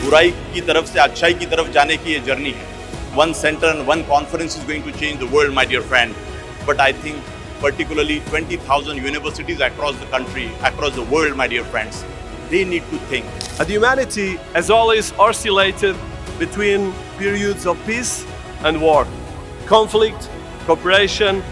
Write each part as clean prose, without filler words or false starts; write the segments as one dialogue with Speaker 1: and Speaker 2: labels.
Speaker 1: बुराई की तरफ से अच्छाई की तरफ जाने की ये जर्नी है. One center and one conference is going to change the world, my dear friend. But I think particularly 20,000 universities across the country, across the world, my dear friends, they need to think.
Speaker 2: And humanity has always oscillated between periods of peace and war, conflict, cooperation,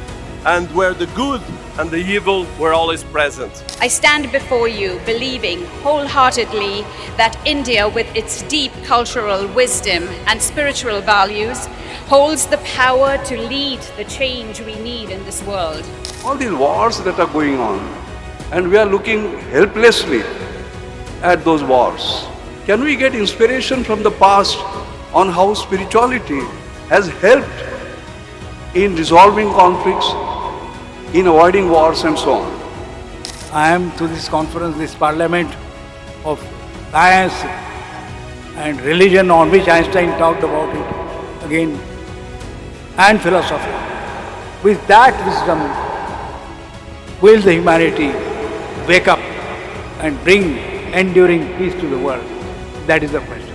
Speaker 2: and where the good and the evil were always present.
Speaker 3: I stand before you believing wholeheartedly that India, with its deep cultural wisdom and spiritual values, holds the power to lead the change we need in this world.
Speaker 4: All these wars that are going on, and we are looking helplessly at those wars. Can we get inspiration from the past on how spirituality has helped in resolving conflicts, in avoiding wars and so on?
Speaker 5: I am to this conference, this parliament of science and religion, on which Einstein talked about it again, and philosophy. With that wisdom, will the humanity wake up and bring enduring peace to the world? That is the question.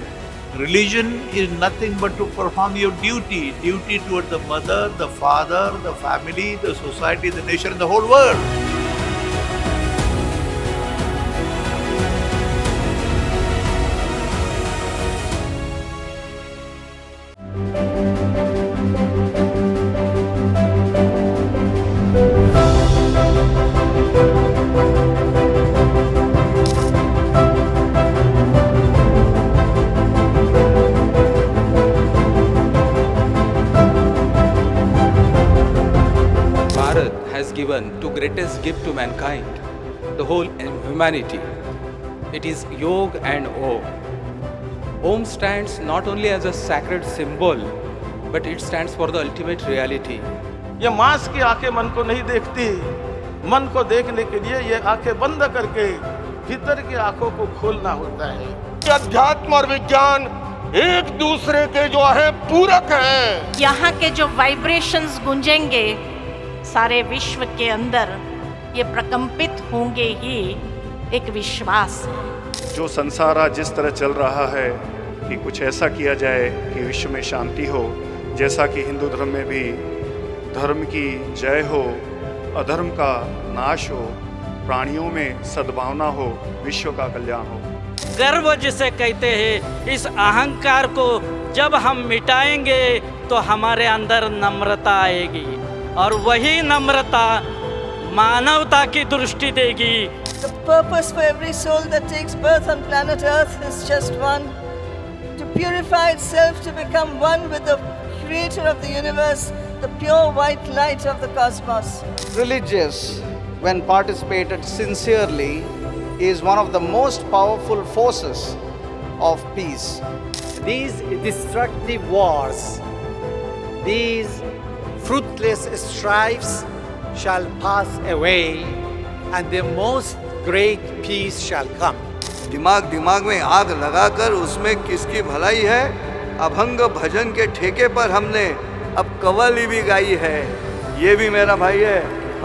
Speaker 6: Religion is nothing but to perform your duty toward the mother, the father, the family, the society, the nation, and the whole world.
Speaker 7: Has given to greatest gift to mankind, the whole humanity. It is Yoga and Om. Om stands not only as a sacred symbol, but it stands for the ultimate reality.
Speaker 8: ये मांस की आंखें मन को नहीं देखती, मन को देखने के लिए ये आंखें बंद करके भीतर की आंखों को खोलना होता है. अध्यात्म और विज्ञान एक दूसरे के जो है पूरक हैं.
Speaker 9: यहाँ के जो वाइब्रेशंस गूंजेंगे सारे विश्व के अंदर, ये प्रकंपित होंगे ही, एक विश्वास है.
Speaker 10: जो संसार आज जिस तरह चल रहा है कि कुछ ऐसा किया जाए कि विश्व में शांति हो, जैसा कि हिंदू धर्म में भी धर्म की जय हो, अधर्म का नाश हो, प्राणियों में सद्भावना हो, विश्व का कल्याण हो.
Speaker 11: गर्व जिसे कहते हैं, इस अहंकार को जब हम मिटाएंगे तो हमारे अंदर नम्रता आएगी, और वही नम्रता मानवता की दृष्टि देगी.
Speaker 12: The purpose for every soul that takes birth on planet Earth is just one: to purify itself, to become one with the creator of the universe, the pure white light of the cosmos.
Speaker 13: Religious, when participated sincerely, is one of the most powerful forces of peace.
Speaker 14: These destructive wars, these fruitless strifes shall pass away, and the most great peace shall come.
Speaker 4: दिमाग में आग लगाकर उसमें किसकी भलाई है, अभंग भजन के ठेके पर हमने अब कव्वाली भी गाई है. ये भी मेरा भाई है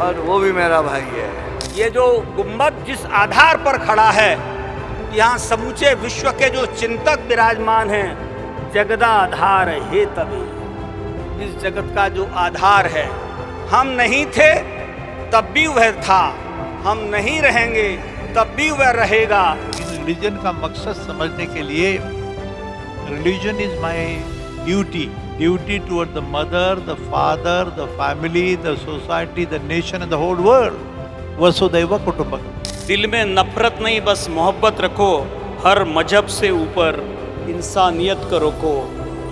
Speaker 4: और वो भी मेरा भाई है.
Speaker 15: ये जो गुम्बद जिस आधार पर खड़ा है, यहाँ समूचे विश्व के जो चिंतक विराजमान हैं, जगदाधार हे तभी. इस जगत का जो आधार है, हम नहीं थे तब भी वह था, हम नहीं रहेंगे तब भी वह रहेगा.
Speaker 6: रिलीजन का मकसद समझने के लिए, religion is my duty toward the mother, the father, the family, the society, the nation and the whole world. वसुदैव कुटुंबकम.
Speaker 11: दिल में नफरत नहीं, बस मोहब्बत रखो. हर मजहब से ऊपर इंसानियत को रखो,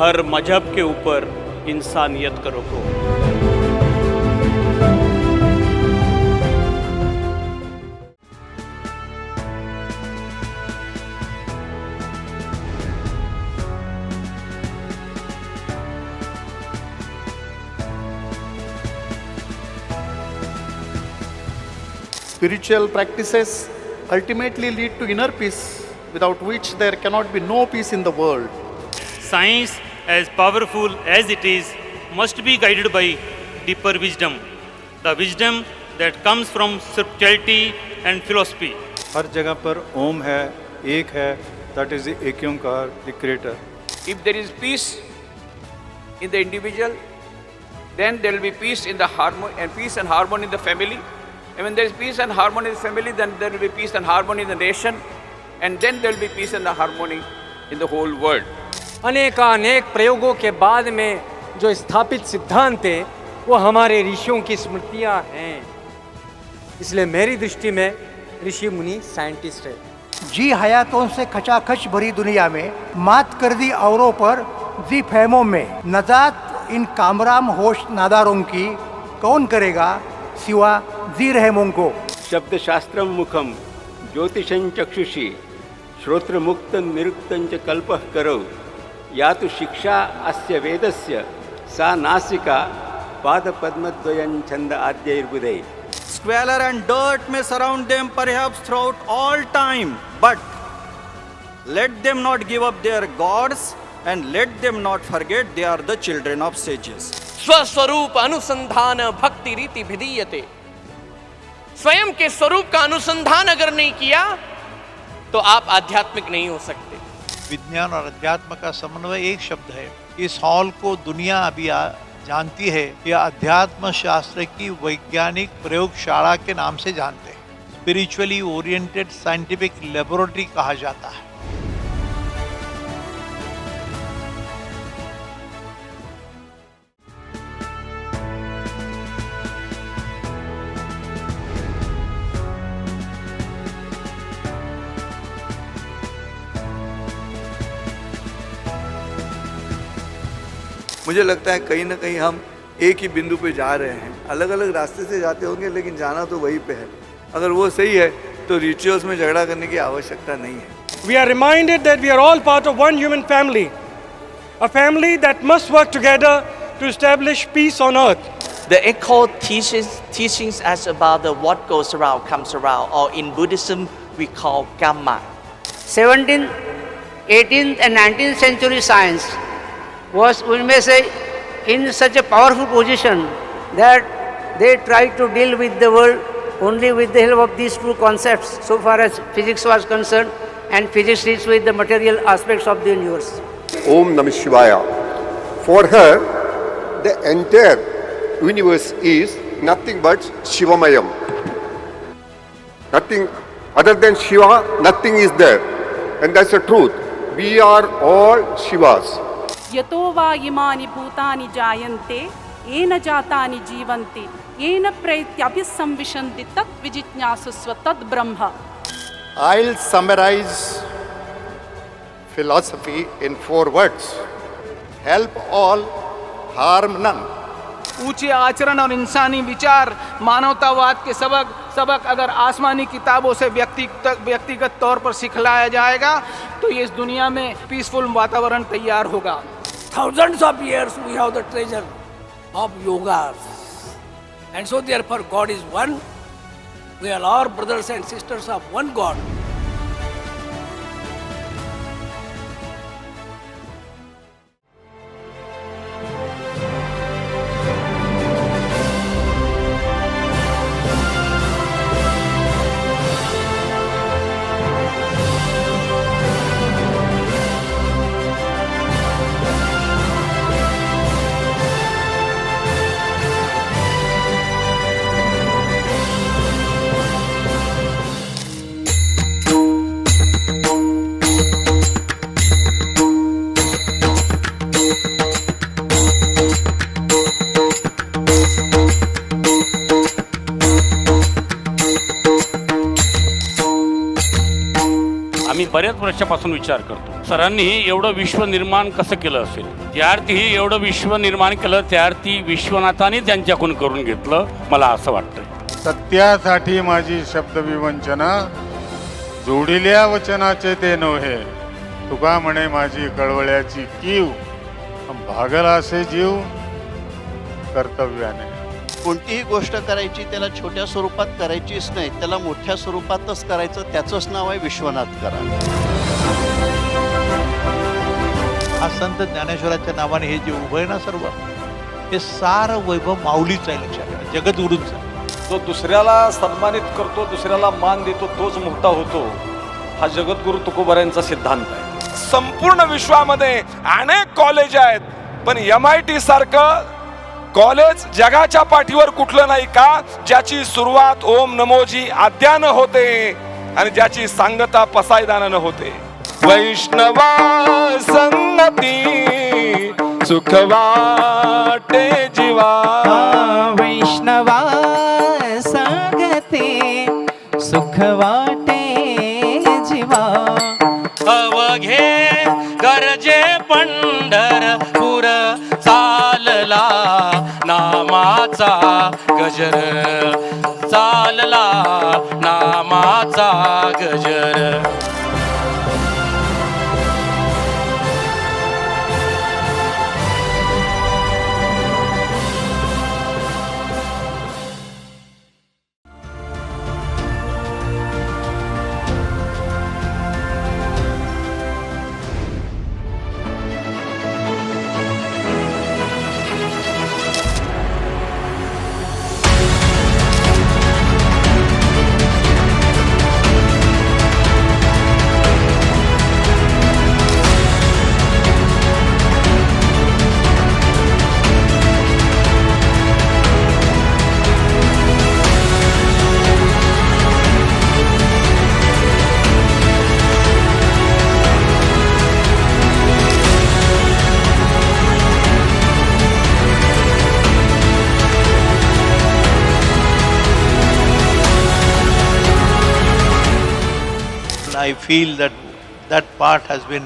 Speaker 11: हर मजहब के ऊपर इंसानियत को रखो.
Speaker 16: Spiritual practices ultimately lead to inner peace, without which there cannot be no peace in the world.
Speaker 11: Science, as powerful as it is, must be guided by deeper wisdom, the wisdom that comes from spirituality and philosophy.
Speaker 17: हर जगह पर ओम है, एक है
Speaker 4: That is the Ekyonkar, the creator.
Speaker 17: If there is peace in the individual, then there will be peace in the harmony and peace and harmony in the family. And when there is peace and harmony in the family, then there will be peace and harmony in the nation, and then there will be peace and harmony in the whole world.
Speaker 14: अनेकानेक प्रयोगों के बाद में जो स्थापित सिद्धांत है वो हमारे ऋषियों की स्मृतियां हैं। इसलिए मेरी दृष्टि में ऋषि मुनि साइंटिस्ट है।
Speaker 5: जी हयातों से खचाखच भरी दुनिया में मात कर दी औरों पर जी फहमों में नजात इन कामराम होश नादारों की कौन करेगा सिवा जी रहमों को।
Speaker 18: शब्दशास्त्रं मुखम ज्योतिषं चक्षुषी श्रोत्रमुक्तं निरुक्तं च कल्पः करो या तो शिक्षा अस्य वेदस्य सा नासिका पादपद्मद्वयं छंद आद्यैर्बुधे।
Speaker 19: Squalor and dirt may surround them perhaps throughout all time, but let them not give up their gods and let them not forget they are the children of sages.
Speaker 11: स्वस्वरूप अनुसंधान भक्ति रीति विधीयते। स्वयं के स्वरूप का अनुसंधान अगर नहीं किया तो आप आध्यात्मिक नहीं हो सकते।
Speaker 6: विज्ञान और अध्यात्म का समन्वय एक शब्द है। इस हॉल को दुनिया अभी जानती है, यह अध्यात्म शास्त्र की वैज्ञानिक प्रयोगशाला के नाम से जानते हैं। स्पिरिचुअली ओरिएंटेड साइंटिफिक लेबोरेटरी कहा जाता है।
Speaker 4: मुझे लगता है कहीं ना कहीं हम एक ही बिंदु पे जा रहे हैं। अलग अलग रास्ते से जाते होंगे लेकिन जाना तो वहीं पे है। अगर वो सही है तो रिचुअल्स में झगड़ा करने की आवश्यकता नहीं है।
Speaker 20: We are reminded that we are all part of one human family, a family that must work together to establish peace on earth.
Speaker 21: The Echo teachings us about the what goes around comes around, or in Buddhism we call Kamma.
Speaker 22: 17th, 18th and 19th century science was, we may say, in such a powerful position that they tried to deal with the world only with the help of these two concepts so far as physics was concerned, and physics deals with the material aspects of the universe.
Speaker 23: Om Namah Shivaya. For her, the entire universe is nothing but Shivamayam. Nothing other than Shiva, nothing is there. And that's the truth. We are all Shivas.
Speaker 24: यतो वा इमानि भूतानि जायन्ते येन जातानि जीवन्ते येन प्रैत्यभिसंविशन्ति तत् विजिज्ञासुस्व तद् ब्रह्म.
Speaker 16: I'll summarize philosophy in 4 words. Help all, harm none.
Speaker 25: ऊंचे आचरण और इंसानी विचार, मानवतावाद के सबक अगर आसमानी किताबों से व्यक्तिगत तौर पर सिखलाया जाएगा तो ये इस दुनिया में पीसफुल वातावरण तैयार होगा।
Speaker 26: Thousands of years we have the treasure of yogas, and so therefore God is one. We are all brothers and sisters of one God.
Speaker 27: आम्ही बऱ्याच वर्षापासून विचार करतो, सरांनी एवढं विश्व निर्माण कसं केलं असेल. ज्यार्थी एवढं विश्व निर्माण केलं त्यार्थी विश्वनाथाने त्यांच्याकडून करून घेतलं, मला असं वाटतं.
Speaker 28: सत्यासाठी माझी शब्दविवंचना, जोडिल्या वचनाचे ते नव्हे. तुका म्हणे माझी कळवळ्याची कीव, भागल असे जीव कर्तव्याने.
Speaker 29: कोणतीही गोष्ट करायची त्याला छोट्या स्वरूपात करायचीच नाही, त्याला मोठ्या स्वरूपातच करायचं. त्याचंच नाव आहे विश्वनाथ करा.
Speaker 6: हा संत ज्ञानेश्वराच्या नावाने हे जे उभं आहे ना सर्व, हे सार वैभव माऊलीच आहे. लक्षात घ्या, जगद्गुरूंचं.
Speaker 30: जो दुसऱ्याला सन्मानित करतो, दुसऱ्याला मान देतो, तोच मोठा होतो.
Speaker 1: हा जगद्गुरु तुकोबारायांचा सिद्धांत आहे.
Speaker 2: संपूर्ण विश्वामध्ये अनेक कॉलेज आहेत, पण MIT सारखं कॉलेज जगाच्या पाठीवर कुठलं नाही का, ज्याची सुरुवात ओम नमोजी आद्यानं होते आणि ज्याची सांगता पसायदानानं होते. वैष्णवा संगती सुख वाटे जीवा,
Speaker 3: वैष्णवा संगती सुख वाटे जीवा.
Speaker 27: अवघे गरजे पंढरपूर चालला नामाचा गजर, चालला नामाचा गजर.
Speaker 6: I feel that that part has been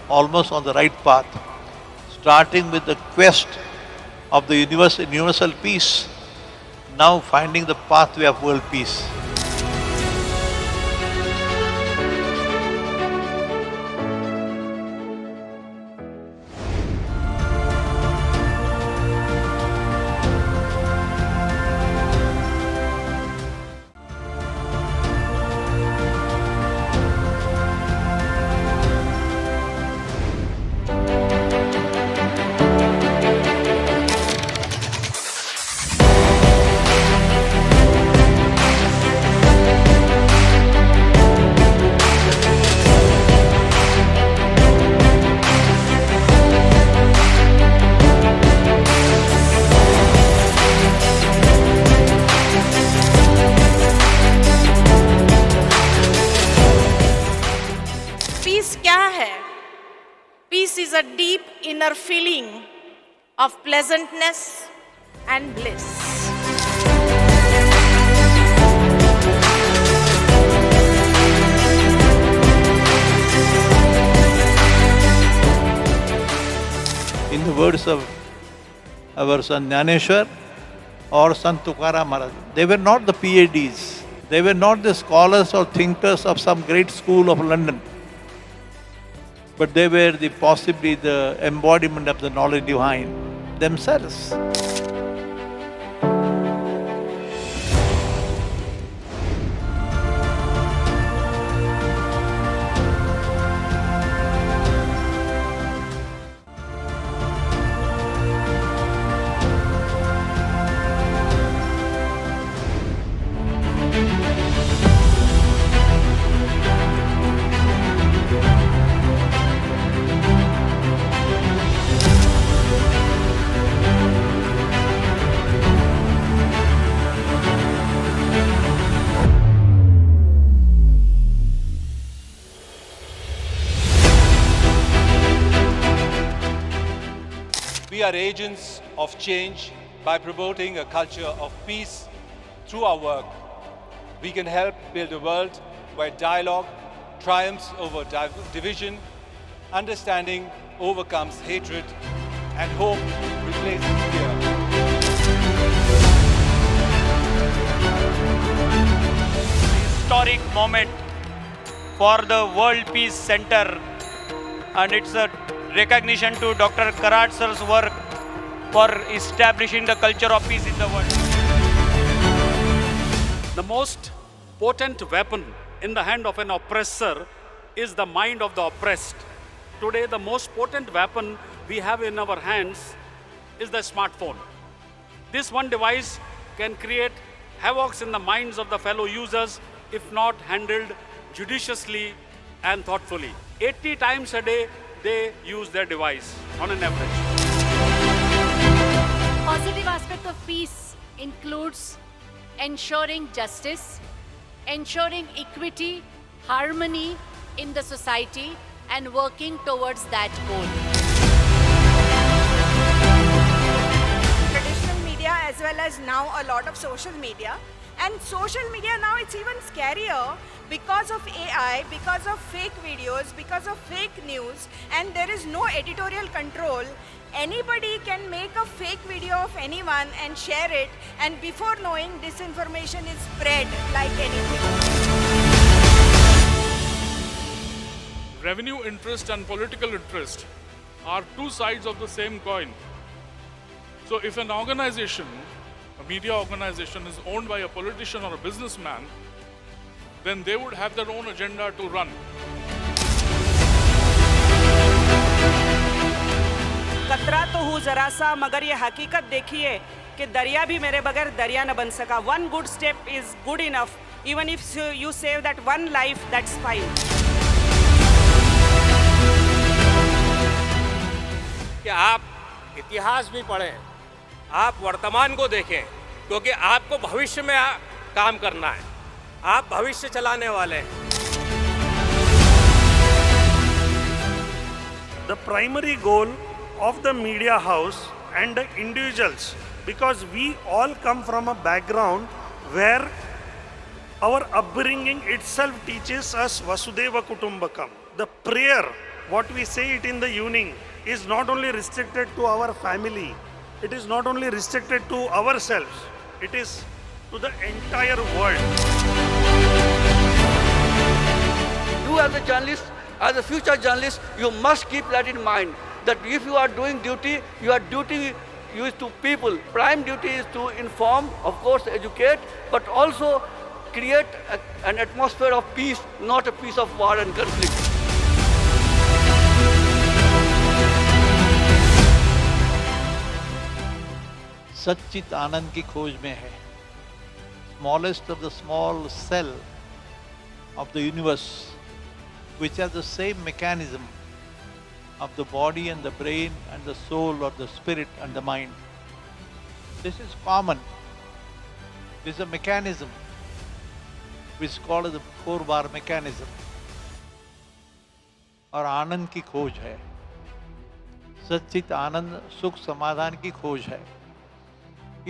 Speaker 6: almost on the right path, starting with the quest of the universal peace, now finding the pathway of world peace.
Speaker 7: Peace is a deep inner feeling of pleasantness and bliss.
Speaker 6: In the words of our son Jnaneshwar or Sant Tukaram Maharaj, they were not the PhDs, they were not the scholars or thinkers of some great school of London, but they were possibly the embodiment of the knowledge divine themselves.
Speaker 8: We are agents of change by promoting a culture of peace through our work. We can help build a world where dialogue triumphs over division, understanding overcomes hatred, and hope replaces fear.
Speaker 27: Historic moment for the World Peace Center, and it's a recognition to Dr. Karat sir's work for establishing the culture of peace in the world.
Speaker 9: The most potent weapon in the hand of an oppressor is the mind of the oppressed. Today, the most potent weapon we have in our hands is the smartphone. This one device can create havoc in the minds of the fellow users if not handled judiciously and thoughtfully. 80 times a day, they use their device on an average.
Speaker 5: Positive aspect of peace includes ensuring justice, ensuring equity, harmony in the society, and working towards that goal.
Speaker 10: Traditional media as well as now a lot of social media. And social media now it's even scarier because of AI, because of fake videos, because of fake news, and there is no editorial control. Anybody can make a fake video of anyone and share it, and before knowing, disinformation is spread like anything.
Speaker 12: Revenue interest and political interest are two sides of the same coin. So if an organization, a media organization, is owned by a politician or a businessman, then they would have their own agenda to run.
Speaker 13: कतरा तो हूँ जरा सा, मगर ये हकीकत देखिए कि दरिया भी मेरे बगैर दरिया न बन सका. One good step is good enough. Even if you save that one life, that's fine.
Speaker 14: कि आप इतिहास भी पढ़ें, आप वर्तमान को देखें, क्योंकि आपको भविष्य में काम करना है, आप भविष्य चलाने वाले हैं.
Speaker 15: The primary goal of the media house and the individuals, because we all come from a background where our upbringing itself teaches us Vasudeva Kutumbakam. The prayer, what we say it in the evening, is not only restricted to our family, it is not only restricted to ourselves, it is to the entire world.
Speaker 17: You as a journalist, as a future journalist, you must keep that in mind, that if you are doing duty, your duty is to people. Prime duty is to inform, of course educate, but also create an atmosphere of peace, not a peace of war and conflict.
Speaker 6: सच्चित आनंद की खोज में है. Smallest of the small cell of the universe, which has the same mechanism of the body and the brain and the soul or the spirit and the mind. This is common. This is a mechanism which is called the 4-bar mechanism. और आनंद की खोज है. सच्चित आनंद सुख समाधान की खोज है.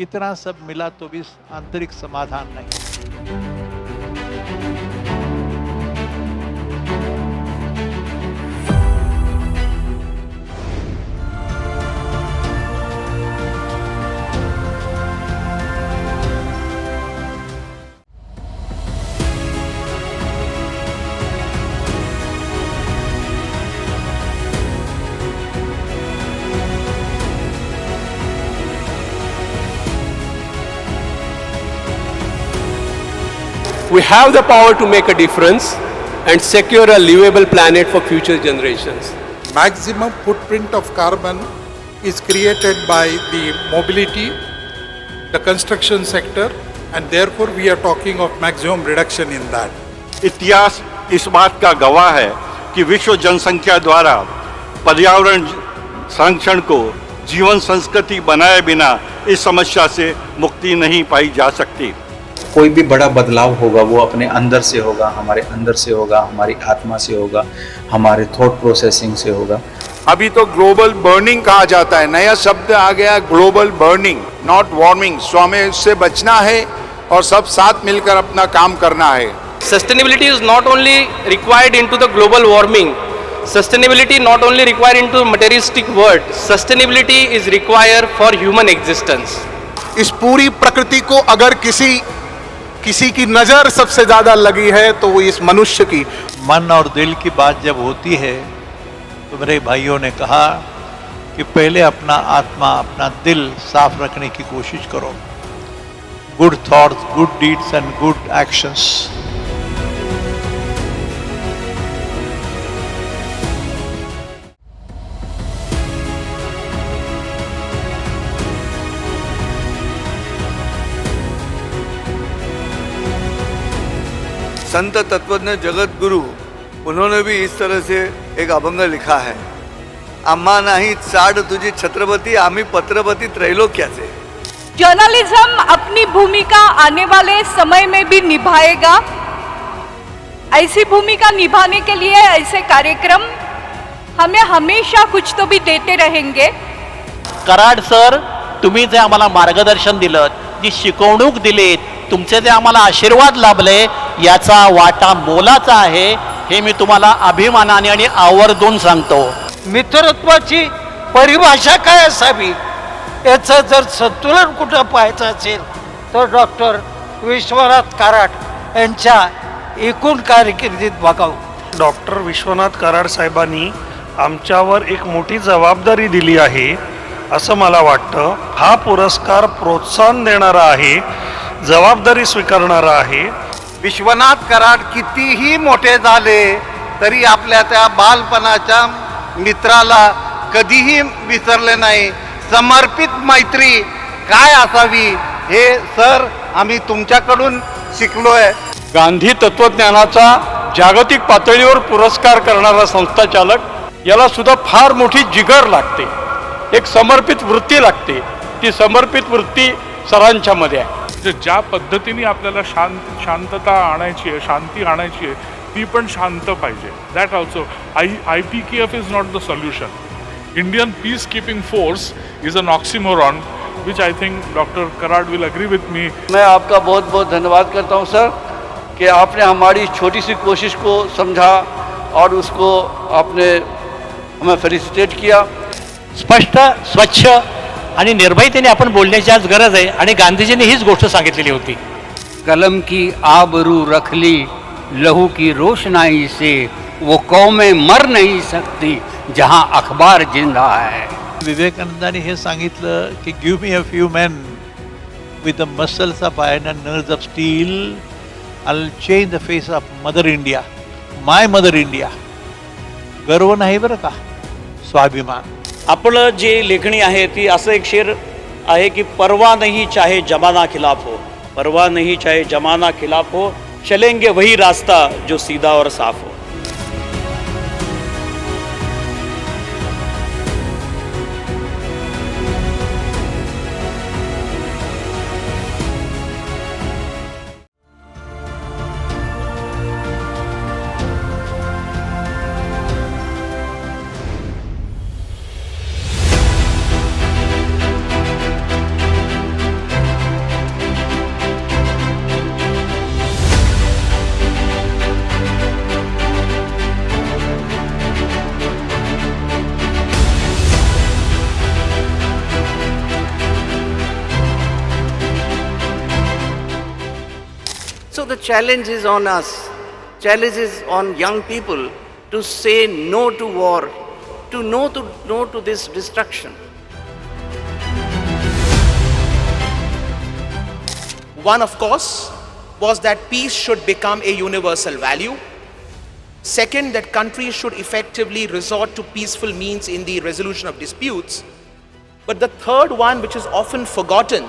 Speaker 6: इतना सब मिला तो भी आंतरिक समाधान नहीं.
Speaker 18: We have the power to make a difference and secure a livable planet for future generations.
Speaker 19: Maximum footprint of carbon is created by the mobility, the construction sector, and therefore we are talking of maximum reduction in that.
Speaker 30: इतिहास इस बात का गवाह है कि विश्व जनसंख्या द्वारा पर्यावरण संरक्षण को जीवन संस्कृति बनाए बिना इस समस्या से मुक्ति नहीं पाई जा सकती.
Speaker 31: कोई भी बड़ा बदलाव होगा वो अपने अंदर से होगा, हमारे अंदर से होगा, हमारी आत्मा से होगा, हमारे थॉट प्रोसेसिंग से होगा.
Speaker 32: अभी तो ग्लोबल बर्निंग कहा जाता है, नया शब्द आ गया ग्लोबल बर्निंग, नॉट वार्मिंग. सो हमें इससे बचना है और सब साथ मिलकर अपना काम करना है.
Speaker 18: Sustainability is not only required into the global warming. Sustainability not only required into materialistic world. Sustainability is required for human existence.
Speaker 32: इस पूरी प्रकृति को अगर किसी की नजर सबसे ज्यादा लगी है तो वो इस मनुष्य की.
Speaker 6: मन और दिल की बात जब होती है तो मेरे भाइयों ने कहा कि पहले अपना आत्मा, अपना दिल साफ रखने की कोशिश करो. Good thoughts, good deeds and good actions.
Speaker 32: संत तत्वज्ञ जगत गुरु
Speaker 17: उन्होंने भी इस तरह से एक अभंग लिखा है, अम्मा नाही चाड तुझी छत्रपती, आम्ही पत्रपती त्रैलोक्याचे.
Speaker 4: जर्नलिज्म अपनी भूमिका आने वाले समय में भी निभाएगा. ऐसी भूमिका निभाने के लिए ऐसे कार्यक्रम हमें हमेशा कुछ तो भी देते रहेंगे.
Speaker 11: कराड सर, तुम्ही जे आम्हाला मार्गदर्शन दिलं, जी शिकवणूक दिलीत, तुमचे जे आम्हाला आशीर्वाद लाभले, याचा वाटा मोलाचा आहे हे मी तुम्हाला अभिमानाने आणि आवर्जून सांगतो.
Speaker 16: मित्रत्वाची परिभाषा काय असावी याचं जर संतुलन कुठं पाहायचं असेल तर डॉक्टर विश्वनाथ कराड यांच्या एकूण कारकिर्दीत बघावं.
Speaker 15: डॉक्टर विश्वनाथ कराड साहेबांनी आमच्यावर एक मोठी जबाबदारी दिली आहे असं मला वाटतं. हा पुरस्कार प्रोत्साहन देणारा आहे, जबाबदारी स्वीकारणारा आहे.
Speaker 6: विश्वनाथ कराड कितीही मोठे झाले तरी आपल्या त्या बालपणाच्या मित्राला कधीही विसरले नाही. समर्पित मैत्री काय असावी हे सर आम्ही तुमच्याकडून शिकलोय.
Speaker 30: गांधी तत्वज्ञानाचा जागतिक पातळीवर पुरस्कार करणारा संस्थाचालक याला सुद्धा फार मोठी जिगर लागते, एक समर्पित वृत्ती लागते. ती समर्पित वृत्ती सरांच्या मध्ये आहे.
Speaker 12: ज्या पद्धतीने आपल्याला शांतता आणायची आहे, शांती आणायची आहे, ती पण शांत पाहिजे. That also IPKF is not the solution. Indian peace keeping force is an oxymoron which I think doctor Karad will agree with me.
Speaker 17: मैं आपका बहुत बहुत धन्यवाद करता हूं सर कि आपने हमारी छोटी सी कोशिश को समझा और उसको आपने हमें फेलिसिटेट किया.
Speaker 11: स्पष्ट, स्वच्छ आणि निर्भयतेने आपण बोलण्याची आज गरज आहे आणि गांधीजींनी हीच गोष्ट सांगितलेली होती.
Speaker 20: कलम की आबरू रख ली लहू की रोशनाई से, वो कौमें मर नहीं सकती जहां अखबार जिंदा है.
Speaker 6: विवेकानंदांनी हे सांगितलं की give me a few man with the muscles of iron and nerves of steel, I will change the face of mother India, my mother India. गर्व नाही बरं का, स्वाभिमान.
Speaker 1: आपलं जे लेखणी आहे ती असं एक शेर आहे की परवा नहीं चाहे जमाना खिलाफ हो, परवा नहीं चाहे जमाना खिलाफ हो, चलेंगे वही रास्ता जो सीधा और साफ हो.
Speaker 21: So the challenge is on us. Challenge is on young people to say no to war, to no to this destruction.
Speaker 22: One, of course, was that peace should become a universal value. Second, that countries should effectively resort to peaceful means in the resolution of disputes. But the third one, which is often forgotten,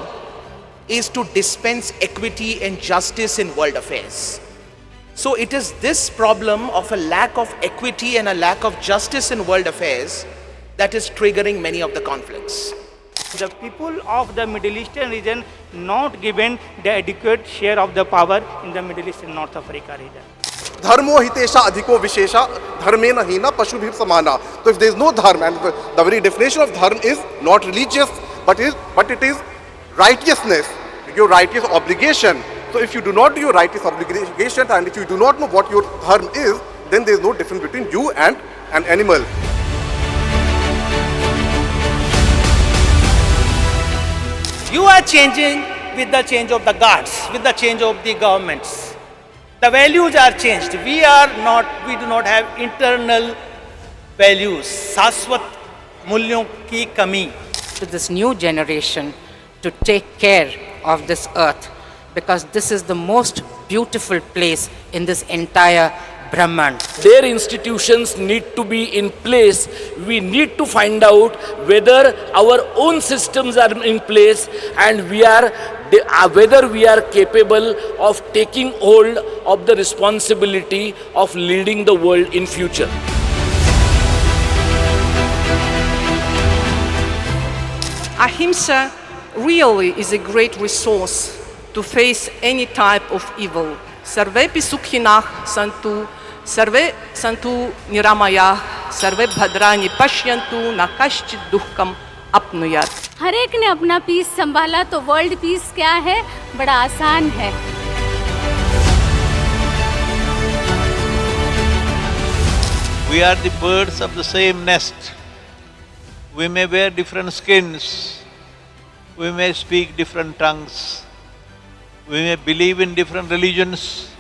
Speaker 22: is to dispense equity and justice in world affairs. So it is this problem of a lack of equity and a lack of justice in world affairs that is triggering many of the conflicts.
Speaker 16: The people of the Middle Eastern region not given the adequate share of the power in the Middle East and North Africa region.
Speaker 23: धर्मो हितेशा अधिको विशेषा धर्मेण हीना पशुभिः समाना. So if there is no dharma, and the very definition of dharma is not religious, but it is righteousness, your righteous obligation. So if you do not do your righteous obligation and if you do not know what your dharma is, then there is no difference between you and an animal.
Speaker 16: You are changing with the change of the guards, with the change of the governments. The values are changed. We do not have internal values. शाश्वत मूल्यों की कमी.
Speaker 24: To this new generation to take care of this earth, because this is the most beautiful place in this entire Brahman.
Speaker 25: Their institutions need to be in place. We need to find out whether our own systems are in place and we are whether we are capable of taking hold of the responsibility of leading the world in future.
Speaker 2: Ahimsa really is a great resource to face any type of evil. Sarvepi sukhinah santu, sarve santu niramayah, sarve bhadrani pashyantu, na kaschit dukkam apnuyat.
Speaker 3: हर एक ने अपना piece संभाला तो world peace क्या है, बड़ा आसान है.
Speaker 6: We are the birds of the same nest. We may wear different skins, we may speak different tongues, we may believe in different religions,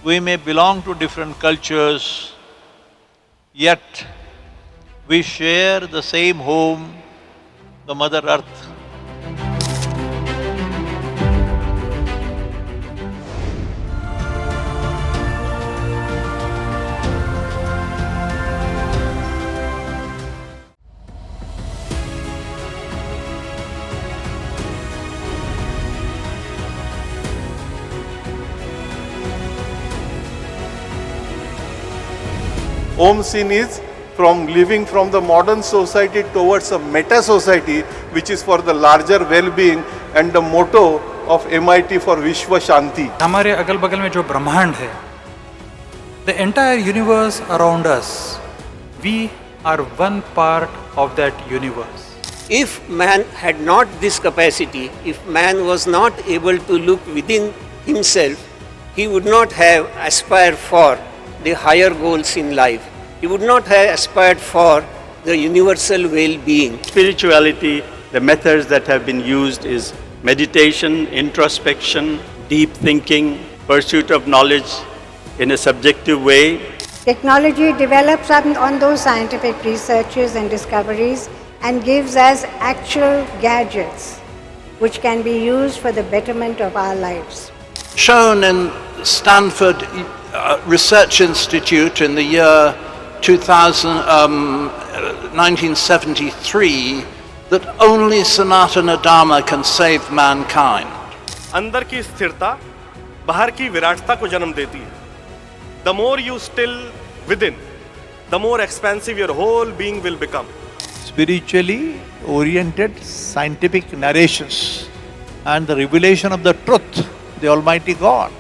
Speaker 6: we may belong to different cultures, yet we share the same home, the Mother Earth.
Speaker 5: Om Sin is from living from the modern society towards a meta society, which is for the larger well-being, and the motto of MIT for Vishwa Shanti.
Speaker 7: हमारे अगल बगल में जो ब्रह्मांड है, the entire universe around us, we are one part of that universe.
Speaker 8: If man had not this capacity, if man was not able to look within himself, he would not have aspired for the higher goals in life. He would not have aspired for the universal well-being.
Speaker 30: Spirituality, the methods that have been used is meditation, introspection, deep thinking, pursuit of knowledge in a subjective way.
Speaker 9: Technology develops on those scientific researches and discoveries and gives us actual gadgets which can be used for the betterment of our lives.
Speaker 10: Shown in Stanford Research Institute in the year 1973 that only Sanatana Dharma can save mankind.
Speaker 13: अंदर की स्थिरता बाहर की विराटता को जन्म देती है. The more you still within, the more expansive your whole being will become.
Speaker 6: Spiritually oriented scientific narrations and the revelation of the truth, the Almighty God,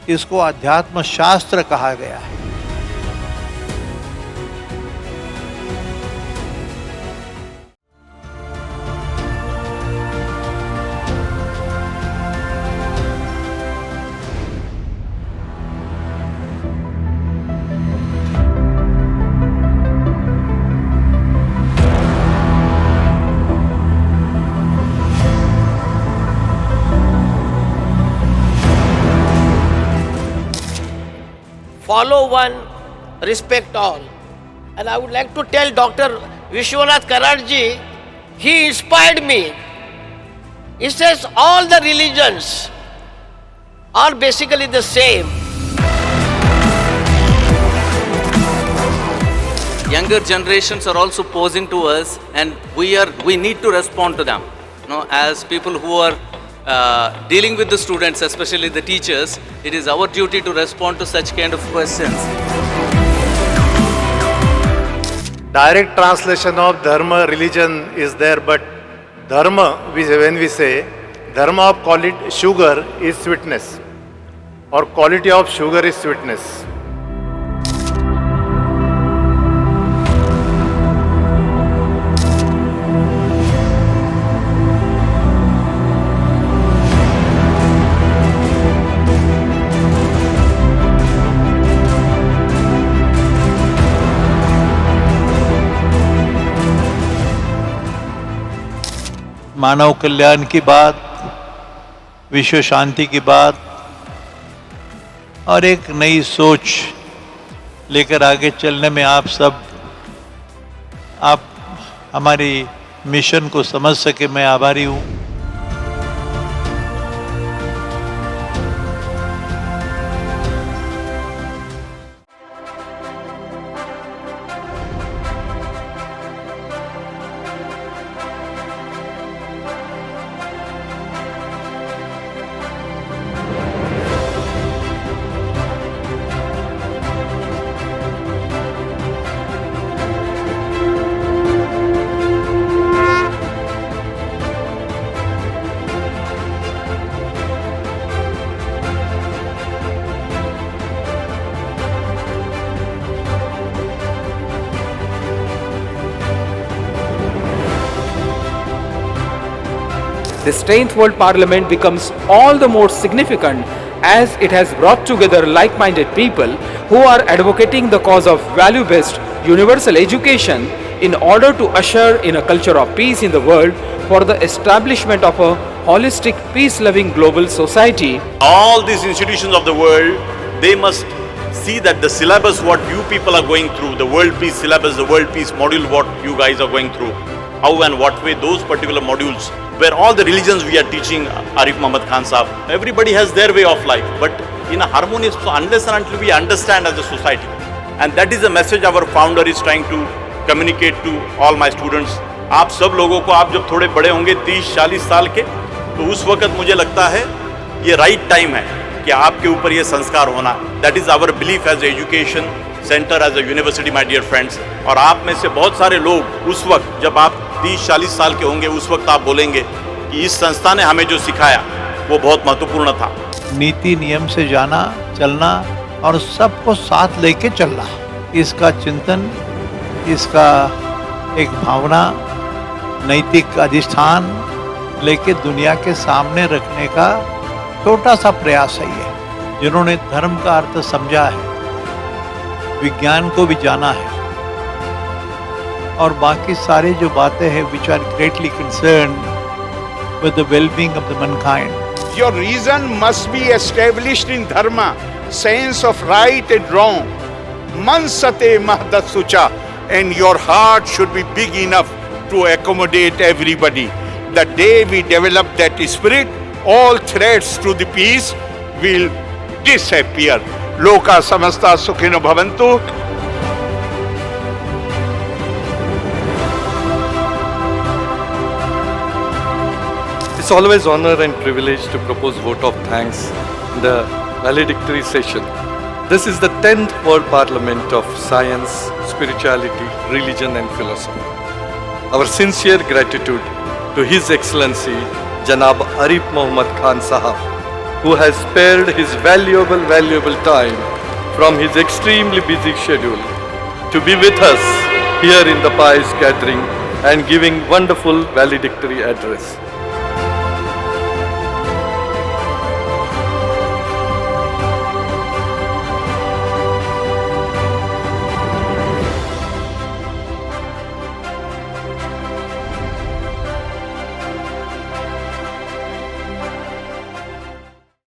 Speaker 6: इसको अध्यात्म शास्त्र कहा गया है.
Speaker 8: Follow one, respect all. And I would like to tell Dr. Vishwanath Kararji, he inspired me. He says all the religions are basically the same.
Speaker 26: Younger generations are also posing to us, and we need to respond to them. As people who are dealing with the students, especially the teachers, it is our duty to respond to such kind of questions.
Speaker 27: Direct translation of dharma, religion is there, but dharma, when we say, dharma of call it sugar is sweetness, or quality of sugar is sweetness.
Speaker 6: मानव कल्याण की बात, विश्व शांति की बात और एक नई सोच लेकर आगे चलने में आप हमारी मिशन को समझ सके, मैं आभारी हूँ.
Speaker 4: This 10th World Parliament becomes all the more significant as it has brought together like-minded people who are advocating the cause of value-based universal education in order to usher in a culture of peace in the world for the establishment of a holistic, peace-loving global society.
Speaker 11: All these institutions of the world, they must see that the syllabus what you people are going through, the world peace syllabus, the world peace module what you guys are going through, how and what way those particular modules, where all the religions we are teaching, Arif Muhammad Khan Sahab, everybody has their way of life, but in a harmonious, unless and until we understand as a society. And that is the message our founder is trying to communicate to all my students. आप सब लोगों को, आप जब थोड़े बड़े होंगे 30-40 साल के, तो उस वक्त मुझे लगता है ये राइट टाइम है कि आपके ऊपर ये संस्कार होना. That is our belief as education centre, as a university, my dear friends. और आप में से बहुत सारे लोग उस वक्त जब आप 30-40 साल के होंगे, उस वक्त आप बोलेंगे कि इस संस्था ने हमें जो सिखाया वो बहुत महत्वपूर्ण था.
Speaker 6: नीति नियम से जाना, चलना और सबको साथ लेके चलना, इसका चिंतन, इसका एक भावना, नैतिक अधिष्ठान लेके दुनिया के सामने रखने का छोटा सा प्रयास है ये. जिन्होंने धर्म का अर्थ समझा है, विज्ञान को भी जाना है और बाकी सारी जो बातें हैं which are greatly concerned with the well-being of the mankind.
Speaker 12: Your reason must be established in dharma, sense of right and wrong. Man sate mahdat sucha, and your heart should be big enough to accommodate everybody. The day we develop that spirit, all threats to the peace will disappear. Loka samasta sukhino bhavantu.
Speaker 14: It's always honor and privilege to propose vote of thanks in the valedictory session. This is the 10th World Parliament of Science, Spirituality, Religion and Philosophy. Our sincere gratitude to His Excellency Janab Arif Muhammad Khan Sahab, who has spared his valuable time from his extremely busy schedule to be with us here in the pious gathering and giving wonderful valedictory address.